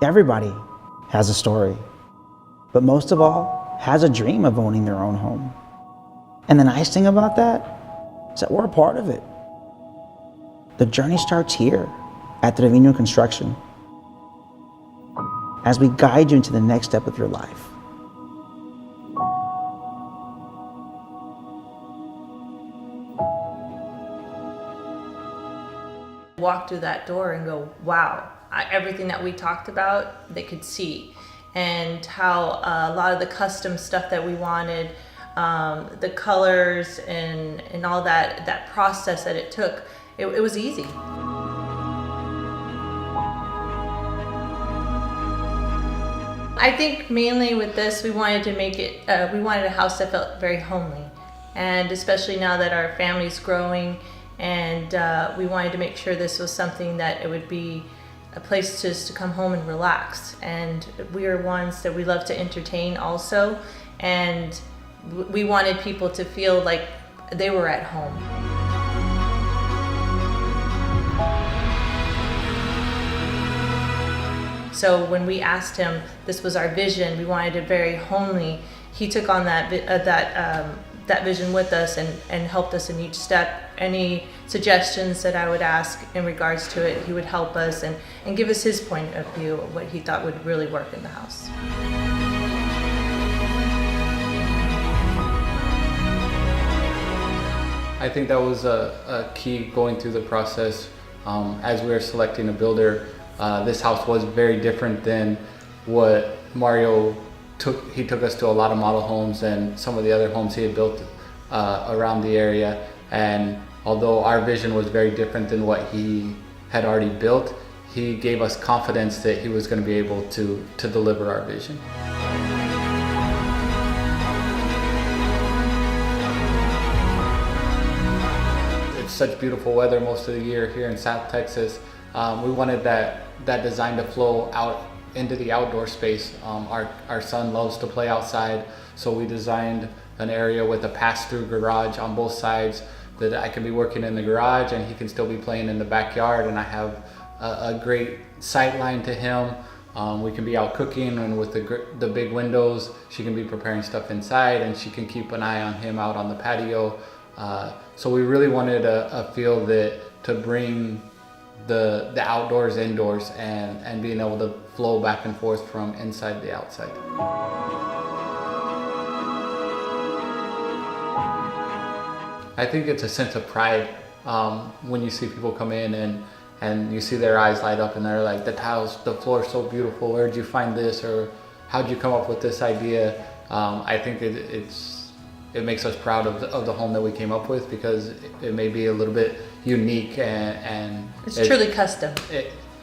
Everybody has a story, but most of all, has a dream of owning their own home. And the nice thing about that is that we're a part of it. The journey starts here at Trevino Construction as we guide you into the next step of your life. Walk through that door and go, wow, everything that we talked about, they could see. And how a lot of the custom stuff that we wanted, the colors and all that process that it took, it was easy. I think mainly with this, we wanted to make it, we wanted a house that felt very homely. And especially now that our family's growing, and we wanted to make sure this was something that it would be a place just to come home and relax. And we are ones that we love to entertain also, and we wanted people to feel like they were at home. So when we asked him, this was our vision, we wanted it very homely, he took on that vision with us and helped us in each step. Any suggestions that I would ask in regards to it, he would help us and give us his point of view of what he thought would really work in the house. I think that was a key going through the process. As we were selecting a builder, this house was very different than what Mario took. He took us to a lot of model homes and some of the other homes he had built around the area. And although our vision was very different than what he had already built, he gave us confidence that he was going to be able to deliver our vision. It's such beautiful weather most of the year here in South Texas. We wanted that design to flow out into the outdoor space. Our son loves to play outside, so we designed an area with a pass-through garage on both sides that I can be working in the garage and he can still be playing in the backyard, and I have a great sight line to him. We can be out cooking, and with the big windows, she can be preparing stuff inside and she can keep an eye on him out on the patio. So we really wanted a feel to bring the outdoors indoors and being able to flow back and forth from inside to outside. I think it's a sense of pride when you see people come in and you see their eyes light up and they're like, the floor is so beautiful, where'd you find this, or how'd you come up with this idea? I think it makes us proud of the home that we came up with, because it may be a little bit unique and it's truly custom.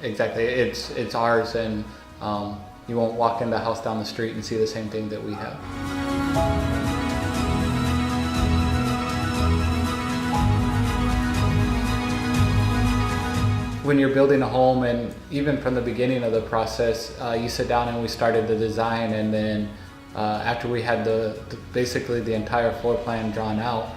Exactly, it's ours, and you won't walk in the house down the street and see the same thing that we have. When you're building a home, and even from the beginning of the process, you sit down and we started the design, and then after we had basically the entire floor plan drawn out,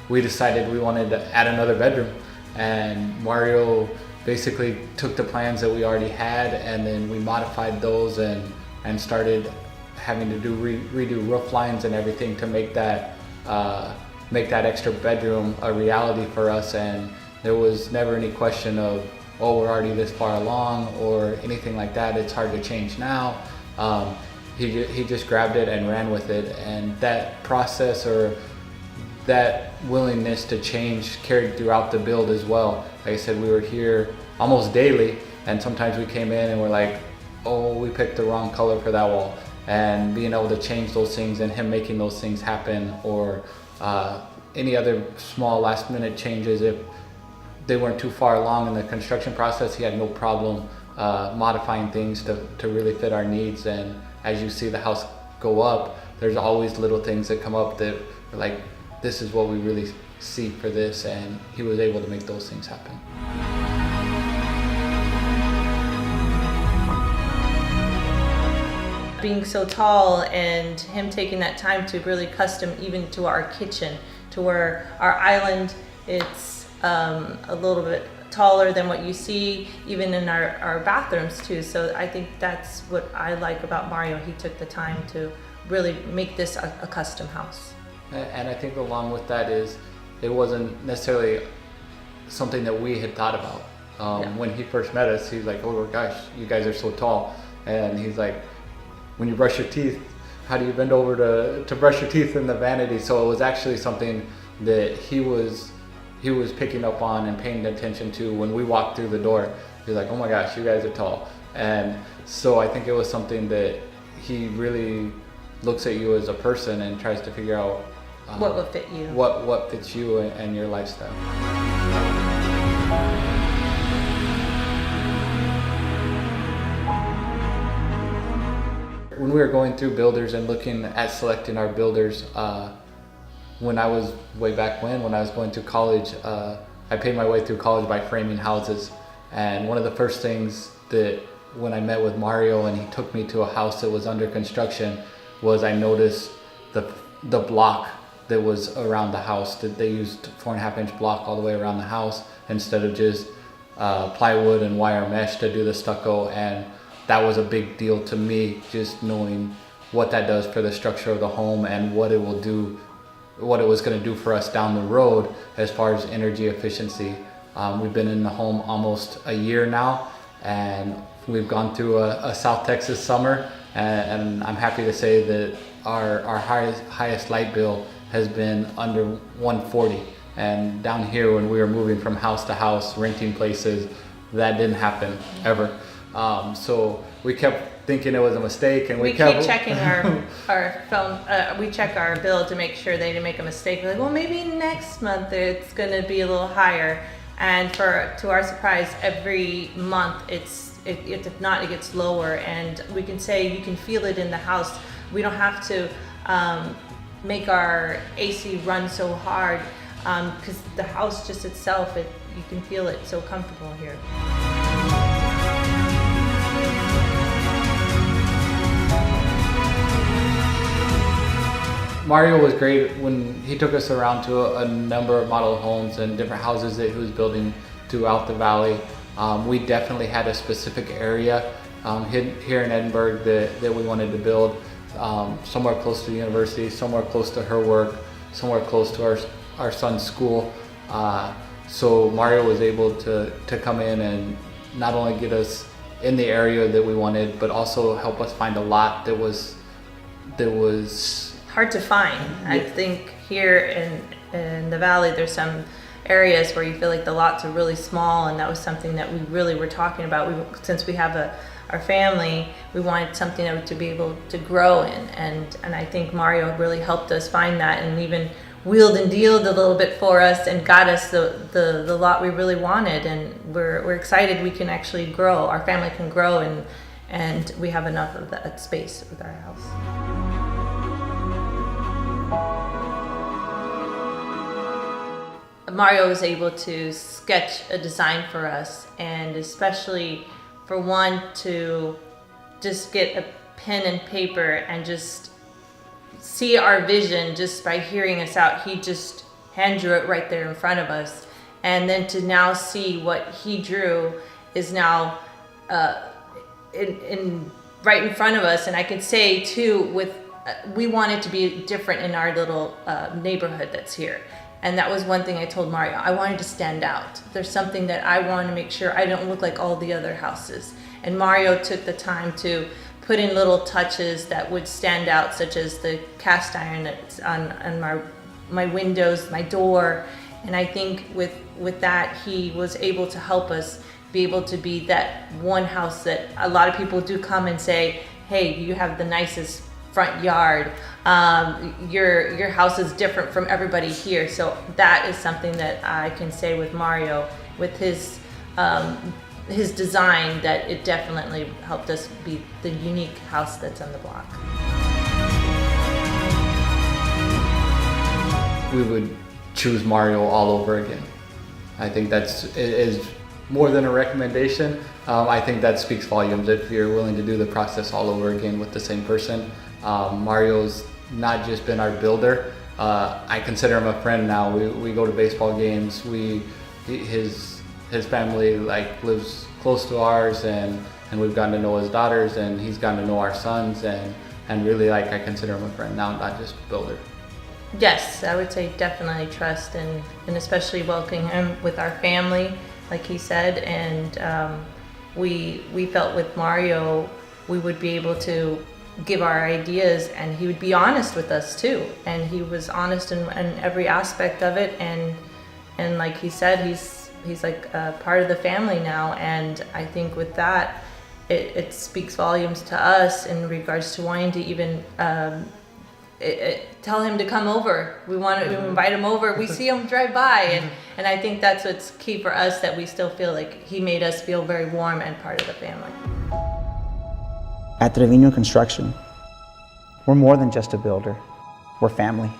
we decided we wanted to add another bedroom. And Mario basically took the plans that we already had, and then we modified those and started having to redo roof lines and everything to make that extra bedroom a reality for us. And there was never any question of, oh, we're already this far along or anything like that. It's hard to change now. He just grabbed it and ran with it, and that process, or that willingness to change, carried throughout the build as well. Like I said, we were here almost daily, and sometimes we came in and we're like, oh, we picked the wrong color for that wall. And being able to change those things and him making those things happen, or any other small last minute changes, if they weren't too far along in the construction process, he had no problem modifying things to really fit our needs. And as you see the house go up, there's always little things that come up that are like, this is what we really see for this, and he was able to make those things happen. Being so tall, and him taking that time to really custom even to our kitchen, to where our island, it's a little bit taller than what you see even in our bathrooms too. So I think that's what I like about Mario. He took the time to really make this a custom house. And I think along with that is, it wasn't necessarily something that we had thought about. When he first met us, he was like, oh gosh, you guys are so tall. And he's like, when you brush your teeth, how do you bend over to brush your teeth in the vanity? So it was actually something that he was picking up on and paying attention to when we walked through the door. He's like, oh my gosh, you guys are tall. And so I think it was something that he really looks at you as a person and tries to figure out what will fit you. What fits you and your lifestyle. When we were going through builders and looking at selecting our builders, when I was way back when I was going through college, I paid my way through college by framing houses. And one of the first things that when I met with Mario and he took me to a house that was under construction was I noticed the block that was around the house, that they used 4.5-inch block all the way around the house instead of just plywood and wire mesh to do the stucco. And that was a big deal to me, just knowing what that does for the structure of the home and what it will do, what it was going to do for us down the road as far as energy efficiency. We've been in the home almost a year now, and we've gone through a South Texas summer, and I'm happy to say that our highest light bill has been under 140. And down here, when we were moving from house to house, renting places, that didn't happen ever. So we kept thinking it was a mistake, and we kept keep checking our phone. We check our bill to make sure they didn't make a mistake. We're like, well, maybe next month it's going to be a little higher. And to our surprise, every month if not, it gets lower. And we can say you can feel it in the house. We don't have to make our AC run so hard because the house just itself, you can feel it so comfortable here. Mario was great when he took us around to a number of model homes and different houses that he was building throughout the valley. We definitely had a specific area here in Edinburgh that we wanted to build, somewhere close to the university, somewhere close to her work, somewhere close to our son's school. So Mario was able to come in and not only get us in the area that we wanted, but also help us find a lot that was hard to find. I think here in the valley there's some areas where you feel like the lots are really small, and that was something that we really were talking about. Since we have our family, we wanted something that to be able to grow in, and I think Mario really helped us find that, and even wheeled and dealed a little bit for us and got us the lot we really wanted. And we're excited we can actually grow, our family can grow, and we have enough of that space with our house. Mario was able to sketch a design for us, and especially for one to just get a pen and paper and just see our vision just by hearing us out. He just hand drew it right there in front of us, and then to now see what he drew is now right in front of us. And I could say too, we wanted to be different in our little neighborhood that's here. And that was one thing I told Mario. I wanted to stand out. There's something that I want to make sure I don't look like all the other houses. And Mario took the time to put in little touches that would stand out, such as the cast iron that's on my windows, my door. And I think with that, he was able to help us be able to be that one house that a lot of people do come and say, hey, you have the nicest front yard. Your house is different from everybody here. So that is something that I can say with Mario, with his design, that it definitely helped us be the unique house that's on the block. We would choose Mario all over again. I think is more than a recommendation. I think that speaks volumes if you're willing to do the process all over again with the same person. Mario's not just been our builder. I consider him a friend now. We go to baseball games. His his family like lives close to ours, and we've gotten to know his daughters, and he's gotten to know our sons, and really like I consider him a friend now, not just a builder. Yes, I would say definitely trust, and especially welcoming him with our family, like he said. And we felt with Mario, we would be able to give our ideas, and he would be honest with us too. And he was honest in every aspect of it. And like he said, he's like a part of the family now. And I think with that, it speaks volumes to us in regards to wanting to even tell him to come over. We want to invite him over. We see him drive by, and I think that's what's key for us, that we still feel like he made us feel very warm and part of the family. At Trevino Construction, we're more than just a builder. We're family.